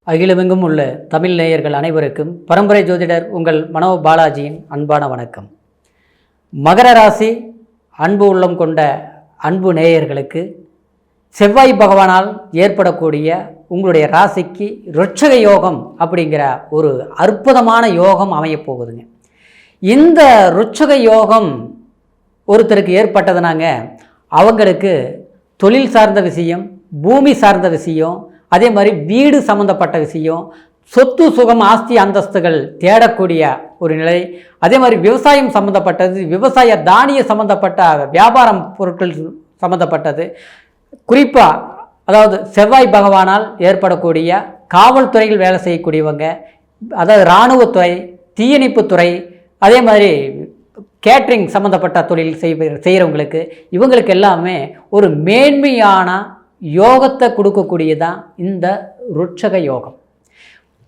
அகிலமெங்கும் உள்ள தமிழ் நேயர்கள் அனைவருக்கும் பரம்பரை ஜோதிடர் உங்கள் மனோ பாலாஜியின் அன்பான வணக்கம். மகர ராசி அன்பு உள்ளம் கொண்ட அன்பு நேயர்களுக்கு செவ்வாய் பகவானால் ஏற்படக்கூடிய உங்களுடைய ராசிக்கு ருட்சக யோகம் அப்படிங்கிற ஒரு அற்புதமான யோகம் அமையப் போகுதுங்க. இந்த ருட்சக யோகம் ஒருத்தருக்கு ஏற்பட்டதுனாங்க அவங்களுக்கு தொழில் சார்ந்த விஷயம், பூமி சார்ந்த விஷயம், அதே மாதிரி வீடு சம்மந்தப்பட்ட விஷயம், சொத்து சுகம் ஆஸ்தி அந்தஸ்துகள் தேடக்கூடிய ஒரு நிலை, அதே மாதிரி விவசாயம் சம்மந்தப்பட்டது, விவசாய தானிய சம்மந்தப்பட்ட வியாபாரம் பொருட்கள் சம்மந்தப்பட்டது, குறிப்பாக அதாவது செவ்வாய் பகவானால் ஏற்படக்கூடிய காவல்துறையில் வேலை செய்யக்கூடியவங்க, அதாவது இராணுவத்துறை, தீயணைப்புத்துறை, அதே மாதிரி கேட்ரிங் சம்மந்தப்பட்ட தொழில் செய்கிறவங்களுக்கு இவங்களுக்கு எல்லாமே ஒரு மேன்மையான யோகத்தை கொடுக்கக்கூடியதான் இந்த ருட்சக யோகம்.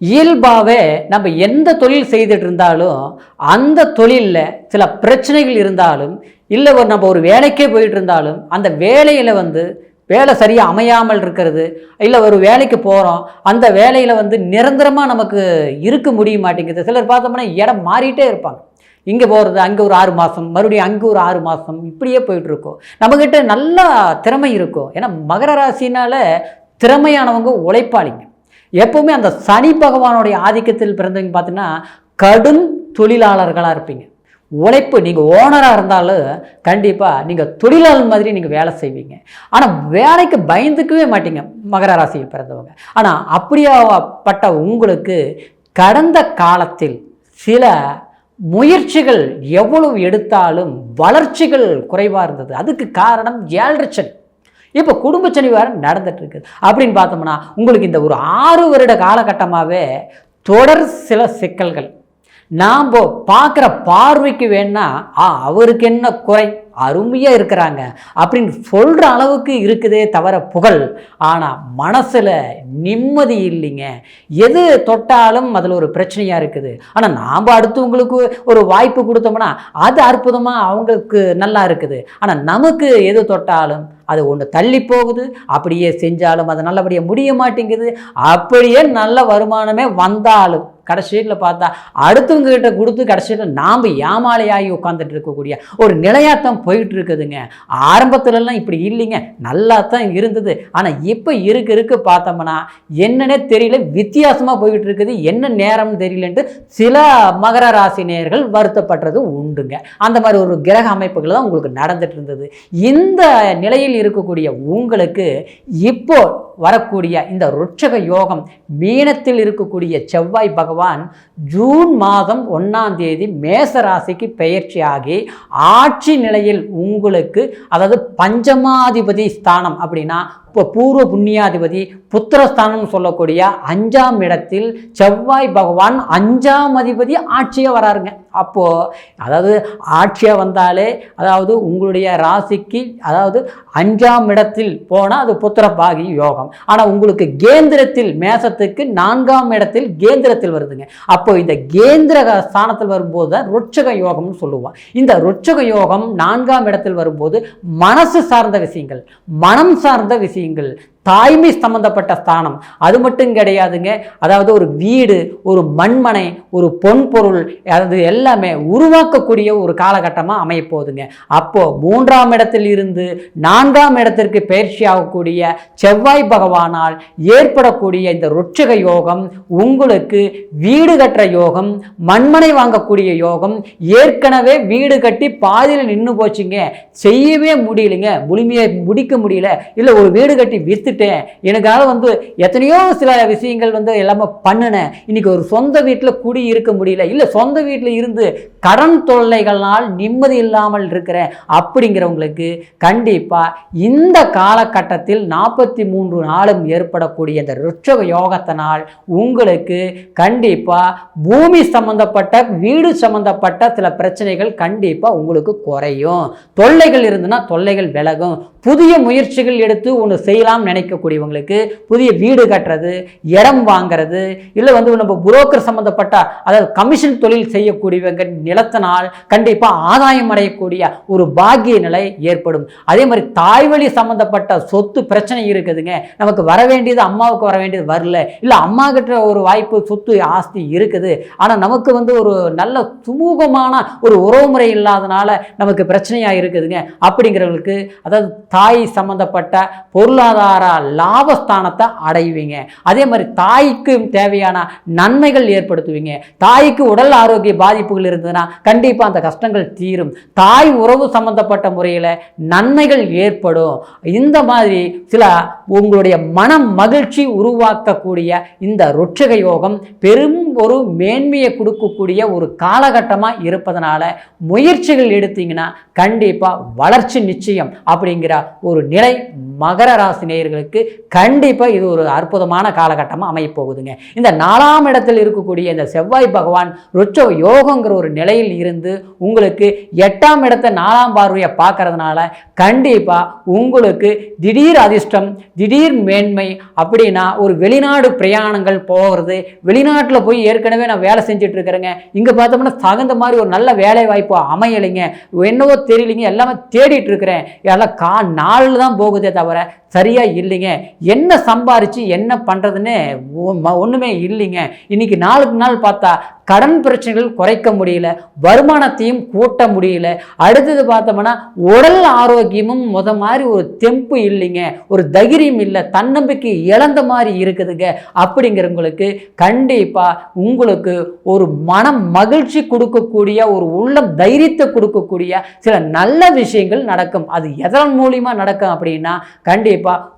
இயல்பாகவே நம்ம எந்த தொழில் செய்துட்டு இருந்தாலும் அந்த தொழிலில் சில பிரச்சனைகள் இருந்தாலும், இல்லை நம்ம ஒரு வேலைக்கே போயிட்டு இருந்தாலும் அந்த வேலையில் வேலை சரியாக அமையாமல் இருக்கிறது, இல்லை ஒரு வேலைக்கு போகிறோம் அந்த வேலையில் நிரந்தரமாக நமக்கு இருக்க முடிய மாட்டேங்குது. சிலர் பார்த்தோம்னா இடம் மாறிட்டே இருப்பாங்க, இங்கே போகிறது அங்கே ஒரு 6 மாதம், மறுபடியும் அங்கே ஒரு 6 மாதம், இப்படியே போயிட்டுருக்கோம். நம்மக்கிட்ட நல்லா திறமை இருக்கும். ஏன்னா மகர ராசினால் திறமையானவங்க உழைப்பாளிங்க. எப்போவுமே அந்த சனி பகவானுடைய ஆதிக்கத்தில் பிறந்தவங்க பார்த்தீங்கன்னா கடும் தொழிலாளர்களாக இருப்பீங்க. உழைப்பு, நீங்கள் ஓனராக இருந்தாலும் கண்டிப்பாக நீங்கள் தொழிலாளர் மாதிரி நீங்கள் வேலை செய்வீங்க. ஆனால் வேலைக்கு பயந்துக்கவே மாட்டீங்க மகர ராசியில் பிறந்தவங்க. ஆனால் அப்படியாப்பட்ட உங்களுக்கு கடந்த காலத்தில் சில முயற்சிகள் எவ்வளவு எடுத்தாலும் வளர்ச்சிகள் குறைவாக இருந்தது. அதுக்கு காரணம் 7.5 சனி. இப்போ குடும்ப சனி வேறு நடந்துட்டு இருக்குது. அப்படின்னு பார்த்தோம்னா உங்களுக்கு இந்த ஒரு 6 வருட காலகட்டமாகவே தொடர் சில சிக்கல்கள். நாம் பார்க்குற பார்வைக்கு வேணா அவருக்கு என்ன குறை, அருமையாக இருக்கிறாங்க அப்படின்னு சொல்கிற அளவுக்கு இருக்குதே தவிர புகழ், ஆனால் மனசில் நிம்மதி இல்லைங்க. எது தொட்டாலும் அதில் ஒரு பிரச்சனையாக இருக்குது. ஆனால் நாம் அடுத்தவங்களுக்கு ஒரு வாய்ப்பு கொடுத்தோம்னா அது அற்புதமாக அவங்களுக்கு நல்லா இருக்குது. ஆனால் நமக்கு எது தொட்டாலும் அது ஒன்று தள்ளி போகுது. அப்படியே செஞ்சாலும் அது நல்லபடியாக முடிய மாட்டேங்குது. அப்படியே நல்ல வருமானமே வந்தாலும் கடைசியில் பார்த்தா அடுத்தவங்க கிட்ட கொடுத்து கடைசியில் நாம் ஏமாலையாகி உட்காந்துட்டு இருக்கக்கூடிய ஒரு நிலையாத்தான் போயிட்டு இருக்குதுங்க. ஆரம்பத்துலலாம் இப்படி இல்லைங்க, நல்லா தான் இருந்தது. ஆனால் இப்போ இருக்க பார்த்தோம்னா என்னன்னே தெரியல, வித்தியாசமாக போயிட்டு இருக்குது. என்ன நேரம்னு தெரியலன்ட்டு சில மகர ராசி நேயர்கள் வருத்தப்படுறது உண்டுங்க. அந்த மாதிரி ஒரு கிரக அமைப்புகள் தான் உங்களுக்கு நடந்துட்டு இருந்தது. இந்த நிலையில் இருக்கக்கூடிய உங்களுக்கு இப்போ வரக்கூடிய இந்த ருட்சக யோகம், மீனத்தில் இருக்கக்கூடிய செவ்வாய் பகவான் ஜூன் மாதம் 1ஆம் தேதி மேச ராசிக்கு பெயர்ச்சி ஆகி ஆட்சி நிலையில் உங்களுக்கு, அதாவது பஞ்சமாதிபதி ஸ்தானம் அப்படின்னா இப்போ பூர்வ புண்ணியாதிபதி புத்திரஸ்தானம் சொல்லக்கூடிய 5ஆம் இடத்தில் செவ்வாய் பகவான் 5ஆம் அதிபதி ஆட்சியாக வராருங்க. அப்போது அதாவது ஆட்சியாக வந்தாலே அதாவது உங்களுடைய ராசிக்கு அதாவது 5ஆம் இடத்தில் போனால் அது புத்திரபாகி யோகம். ஆனால் உங்களுக்கு கேந்திரத்தில் மேசத்துக்கு 4ஆம் இடத்தில் கேந்திரத்தில் வருதுங்க. அப்போ இந்த கேந்திர ஸ்தானத்தில் வரும்போது தான் ருட்சக யோகம்னு சொல்லுவோம். இந்த ருட்சக யோகம் 4ஆம் இடத்தில் வரும்போது மனசு சார்ந்த விஷயங்கள், மனம் சார்ந்த விஷயங்கள், தாய்மை சம்பந்தப்பட்ட ஸ்தானம். அது மட்டும் கிடையாதுங்க, அதாவது ஒரு வீடு, ஒரு மண்மனை, ஒரு பொன் பொருள், அது எல்லாமே உருவாக்கக்கூடிய ஒரு காலகட்டமாக அமைய போகுதுங்க. அப்போ 3ஆம் இடத்தில் இருந்து 4ஆம் இடத்திற்கு பயிற்சி ஆகக்கூடிய செவ்வாய் பகவானால் ஏற்படக்கூடிய இந்த ருட்சக யோகம் உங்களுக்கு வீடு கட்டுற யோகம், மண்மனை வாங்கக்கூடிய யோகம். ஏற்கனவே வீடு கட்டி பாதியில் நின்று போச்சுங்க, செய்யவே முடியலைங்க, முழுமையை முடிக்க முடியல, இல்லை ஒரு வீடு கட்டி வித்துட்டேன், எனக்காக எத்தனையோ சில விஷயங்கள் எல்லாமே பண்ணினேன், இன்னைக்கு ஒரு சொந்த வீட்டில் குடி இருக்க முடியல, இல்லை சொந்த வீட்டில் இருந்து கடன் தொல்லைகளால் நிம்மதி இல்லாமல் இருக்கிறேன் அப்படிங்கிறவங்களுக்கு கண்டிப்பாக இந்த காலகட்டத்தில் 43 நாளும் ஏற்படக்கூடிய இந்த ருட்சக யோகத்தினால் உங்களுக்கு கண்டிப்பாக பூமி சம்பந்தப்பட்ட, வீடு சம்பந்தப்பட்ட சில பிரச்சனைகள் கண்டிப்பாக உங்களுக்கு குறையும். தொல்லைகள் இருந்துன்னா தொல்லைகள் விலகும். புதிய முயற்சிகள் எடுத்து ஒன்று செய்யலாம் நினைக்கக்கூடியவங்களுக்கு, புதிய வீடு கட்டுறது, இடம் வாங்கிறது, இல்லை நம்ம புரோக்கர் சம்மந்தப்பட்ட அதாவது கமிஷன் தொழில் செய்யக்கூடியவங்க நிலத்தினால் கண்டிப்பாக ஆதாயம் அடையக்கூடிய ஒரு பாக்கிய நிலை ஏற்படும். அதே மாதிரி தாய்வழி சம்மந்தப்பட்ட சொத்து பிரச்சனை இருக்குதுங்க, நமக்கு வர வேண்டியது அம்மாவுக்கு வர வேண்டியது வரல, இல்லை அம்மா கிட்ட ஒரு வாய்ப்பு சொத்து ஆஸ்தி இருக்குது, ஆனால் நமக்கு ஒரு நல்ல சுமூகமான ஒரு உறவுமுறை இல்லாதனால நமக்கு பிரச்சனையாக இருக்குதுங்க அப்படிங்கிறவங்களுக்கு, அதாவது தாய் சம்பந்தப்பட்ட பொருளாதார லாபஸ்தானத்தை அடைவீங்க. அதே மாதிரி தாய்க்கு தேவையான நன்மைகள் ஏற்படுத்துவீங்க. தாய்க்கு உடல் ஆரோக்கிய பாதிப்புகள் இருந்ததுன்னா கண்டிப்பாக அந்த கஷ்டங்கள் தீரும். தாய் உறவு சம்பந்தப்பட்ட முறையில் நன்மைகள் ஏற்படும். இந்த மாதிரி சில உங்களுடைய மன மகிழ்ச்சி உருவாக்கக்கூடிய இந்த ருட்சக யோகம் பெரும் ஒரு மேன்மையை கொடுக்கக்கூடிய ஒரு காலகட்டமாக இருப்பதனால முயற்சிகள் எடுத்தீங்கன்னா கண்டிப்பாக வளர்ச்சி நிச்சயம் அப்படிங்கிற ஒரு நிலை மகர ராசி நேயர்களுக்கு கண்டிப்பாக இது ஒரு அற்புதமான காலகட்டமாக அமைய போகுதுங்க. இந்த 4ஆம் இடத்தில் இருக்கக்கூடிய இந்த செவ்வாய் பகவான் ருட்ச யோகங்கிற ஒரு நிலையில் இருந்து உங்களுக்கு 8ஆம் இடத்தை 4ஆம் பார்வையை பார்க்கறதுனால கண்டிப்பாக உங்களுக்கு திடீர் அதிர்ஷ்டம், திடீர் மேன்மை, அப்படின்னா ஒரு வெளிநாடு பிரயாணங்கள் போகிறது, வெளிநாட்டில் போய் ஏற்கனவே நான் வேலை செஞ்சுட்டு இருக்கிறேங்க, இங்கே பார்த்தோம்னா தகுந்த மாதிரி ஒரு நல்ல வேலை வாய்ப்பு அமையலைங்க, என்னவோ தெரியலைங்க, எல்லாமே தேடிட்டு இருக்கிறேன், எல்லாம் நாள் தான் போகுதே தவிர சரியாக இல்லைங்க, என்ன சம்பாரித்து என்ன பண்ணுறதுன்னு ஒன்றுமே இல்லைங்க, இன்னைக்கு நாளுக்கு நாள் பார்த்தா கடன் பிரச்சனைகள் குறைக்க முடியல, வருமானத்தையும் கூட்ட முடியல, அடுத்தது பார்த்தோம்னா உடல் ஆரோக்கியமும் மாதிரி ஒரு தெம்பு இல்லைங்க, ஒரு தைரியம் இல்லை, தன்னம்பிக்கை இழந்த மாதிரி இருக்குதுங்க அப்படிங்கிறவங்களுக்கு கண்டிப்பாக உங்களுக்கு ஒரு மனம் மகிழ்ச்சி கொடுக்கக்கூடிய ஒரு உள்ளம் தைரியத்தை கொடுக்கக்கூடிய சில நல்ல விஷயங்கள் நடக்கும். அது எதன் மூலியமா நடக்கும் அப்படின்னா கண்டிப்பாக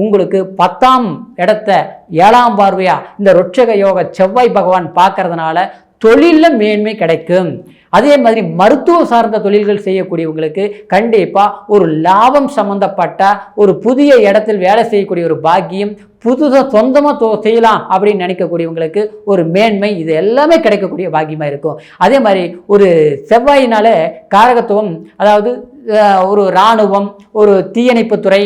உங்களுக்கு 10ஆம் இடத்தை 7ஆம் பார்வையா இந்த ருட்சக யோக செவ்வாய் பகவான் பார்க்கறதுனால தொழிலில் மேன்மை கிடைக்கும். அதே மாதிரி மருத்துவ சார்ந்த தொழில்கள் செய்யக்கூடியவங்களுக்கு கண்டிப்பாக ஒரு லாபம் சம்பந்தப்பட்ட ஒரு புதிய இடத்தில் வேலை செய்யக்கூடிய ஒரு பாக்கியம், புதுசாக சொந்தமாக செய்யலாம் அப்படின்னு நினைக்கக்கூடியவங்களுக்கு ஒரு மேன்மை, இது எல்லாமே கிடைக்கக்கூடிய பாக்கியமாக இருக்கும். அதே மாதிரி ஒரு செவ்வாயினால காரகத்துவம், அதாவது ஒரு இராணுவம், ஒரு தீயணைப்புத்துறை,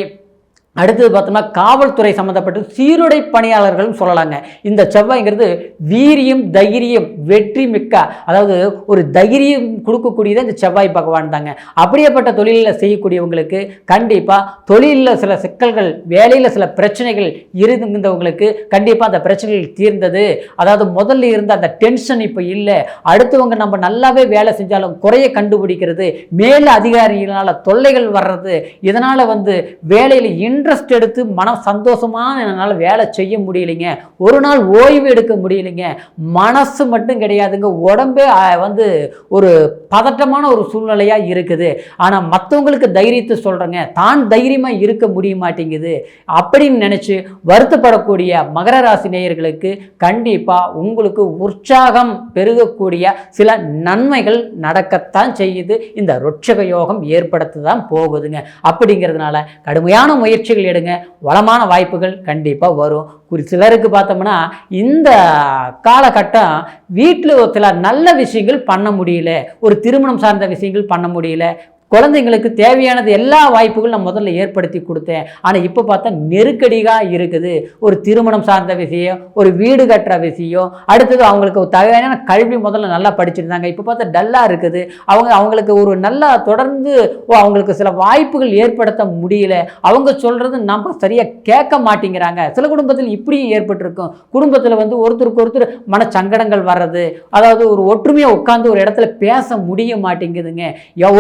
அடுத்தது பார்த்தோம்னா காவல்துறை சம்மந்தப்பட்டு சீருடை பணியாளர்களும் சொல்லலாங்க. இந்த செவ்வாய்ங்கிறது வீரியம், தைரியம், வெற்றி மிக்க, அதாவது ஒரு தைரியம் கொடுக்கக்கூடியது இந்த செவ்வாய் பகவான் தாங்க. அப்படியேப்பட்ட தொழிலில் செய்யக்கூடியவங்களுக்கு கண்டிப்பாக தொழிலில் சில சிக்கல்கள், வேலையில் சில பிரச்சனைகள் இருந்தவங்களுக்கு கண்டிப்பாக அந்த பிரச்சனைகள் தீர்ந்தது, அதாவது முதல்ல இருந்த அந்த டென்ஷன் இப்போ இல்லை, அடுத்தவங்க நம்ம நல்லாவே வேலை செஞ்சாலும் குறைய கண்டுபிடிக்கிறது, மேல் அதிகாரிகளால் தொல்லைகள் வர்றது, இதனால் வேலையில் இன்ட்ரெஸ்ட் எடுத்து மனம் சந்தோஷமான என்னால் வேலை செய்ய முடியலைங்க, ஒரு நாள் ஓய்வு எடுக்க முடியலைங்க, மனசு மட்டும் கிடையாதுங்க, உடம்பே ஒரு பதட்டமான ஒரு சூழ்நிலையாக இருக்குது, ஆனால் மற்றவங்களுக்கு தைரியத்தை சொல்கிறேங்க, தான் தைரியமாக இருக்க முடிய மாட்டேங்குது அப்படின்னு நினச்சி வருத்தப்படக்கூடிய மகர ராசி நேயர்களுக்கு கண்டிப்பாக உங்களுக்கு உற்சாகம் பெருகக்கூடிய சில நன்மைகள் நடக்கத்தான் செய்யுது. இந்த ருட்சக யோகம் ஏற்படுத்த தான் போகுதுங்க. அப்படிங்கிறதுனால கடுமையான முயற்சிகள் எடுங்க, வளமான வாய்ப்புகள் கண்டிப்பாக வரும். சிலருக்கு பார்த்தோம்னா இந்த காலகட்டம் வீட்டில் சில நல்ல விஷயங்கள் பண்ண முடியல, ஒரு திருமணம் சார்ந்த விஷயங்கள் பண்ண முடியல, குழந்தைங்களுக்கு தேவையானது எல்லா வாய்ப்புகளும் நான் முதல்ல ஏற்படுத்தி கொடுத்தேன், ஆனால் இப்போ பார்த்தா நெருக்கடியாக இருக்குது, ஒரு திருமணம் சார்ந்த விஷயம், ஒரு வீடு கட்டுற விஷயம், அடுத்தது அவங்களுக்கு தேவையான கல்வி முதல்ல நல்லா படிச்சிருந்தாங்க, இப்போ பார்த்தா டல்லாக இருக்குது, அவங்களுக்கு ஒரு நல்லா தொடர்ந்து அவங்களுக்கு சில வாய்ப்புகள் ஏற்படுத்த முடியல, அவங்க சொல்கிறது நம்ம சரியாக கேட்க மாட்டேங்கிறாங்க. சில குடும்பத்தில் இப்படியும் ஏற்பட்டிருக்கும், குடும்பத்தில் ஒருத்தருக்கு ஒருத்தர் மனச்சங்கடங்கள் வர்றது, அதாவது ஒரு ஒற்றுமையாக உட்காந்து ஒரு இடத்துல பேச முடிய மாட்டேங்குதுங்க,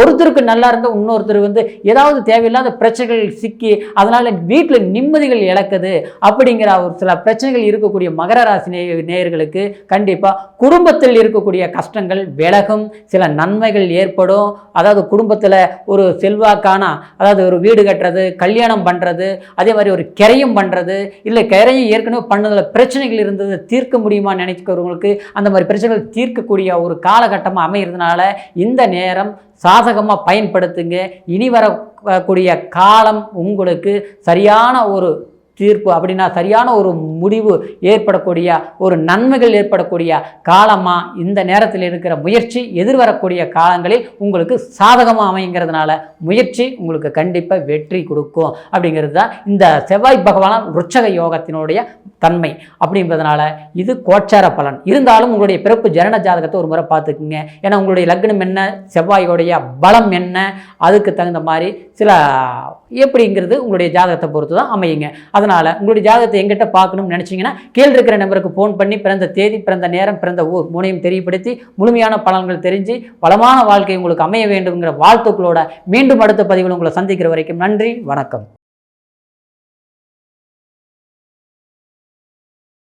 ஒருத்தருக்கு நல்லா இருந்தால் இன்னொருத்தர் ஏதாவது தேவையில்லாத பிரச்சனைகள் சிக்கி அதனால வீட்டில் நிம்மதிகள் இழக்குது. அப்படிங்கிற ஒரு சில பிரச்சனைகள் இருக்கக்கூடிய மகர ராசி நேயர்களுக்கு கண்டிப்பாக குடும்பத்தில் இருக்கக்கூடிய கஷ்டங்கள் விலகும், சில நன்மைகள் ஏற்படும். அதாவது குடும்பத்தில் ஒரு செல்வாக்கான, அதாவது ஒரு வீடு கட்டுறது, கல்யாணம் பண்ணுறது, அதே மாதிரி ஒரு கிரையம் பண்ணுறது, இல்லை கிரையம் ஏற்கனவே பண்ணதில் பிரச்சனைகள் இருந்தது தீர்க்க முடியுமா நினைக்கிறவங்களுக்கு அந்த மாதிரி பிரச்சனைகள் தீர்க்கக்கூடிய ஒரு காலகட்டமாக அமைகிறதுனால இந்த நேரம் சாதகமாக பயன்படுத்துங்க. இனி வரக்கூடிய காலம் உங்களுக்கு சரியான ஒரு தீர்ப்பு அப்படின்னா சரியான ஒரு முடிவு ஏற்படக்கூடிய ஒரு நன்மைகள் ஏற்படக்கூடிய காலமாக இந்த நேரத்தில் இருக்கிற முயற்சி எதிர்வரக்கூடிய காலங்களில் உங்களுக்கு சாதகமாக அமைங்கிறதுனால முயற்சி உங்களுக்கு கண்டிப்பாக வெற்றி கொடுக்கும் அப்படிங்கிறது தான் இந்த செவ்வாய் பகவான் ருச்சக யோகத்தினுடைய தன்மை. அப்படின்றதுனால இது கோச்சார பலன். இருந்தாலும் உங்களுடைய பிறப்பு ஜனன ஜாதகத்தை ஒரு முறை பார்த்துக்குங்க. ஏன்னா உங்களுடைய லக்னம் என்ன, செவ்வாயோடைய பலம் என்ன, அதுக்கு தகுந்த மாதிரி சில எப்படிங்கிறது உங்களுடைய ஜாதகத்தை பொறுத்து தான் அமையுங்க. அதனால் உங்களுடைய ஜாதகத்தை எங்கிட்ட பார்க்கணும்னு நினச்சிங்கன்னா கீழே இருக்கிற நம்பருக்கு ஃபோன் பண்ணி பிறந்த தேதி, பிறந்த நேரம், பிறந்த ஊர் மூணையும் தெரியப்படுத்தி முழுமையான பலன்கள் தெரிஞ்சு வளமான வாழ்க்கை உங்களுக்கு அமைய வேண்டுங்கிற வாழ்த்துக்களோட மீண்டும் அடுத்த பதிவில் உங்களை சந்திக்கிற வரைக்கும் நன்றி, வணக்கம்.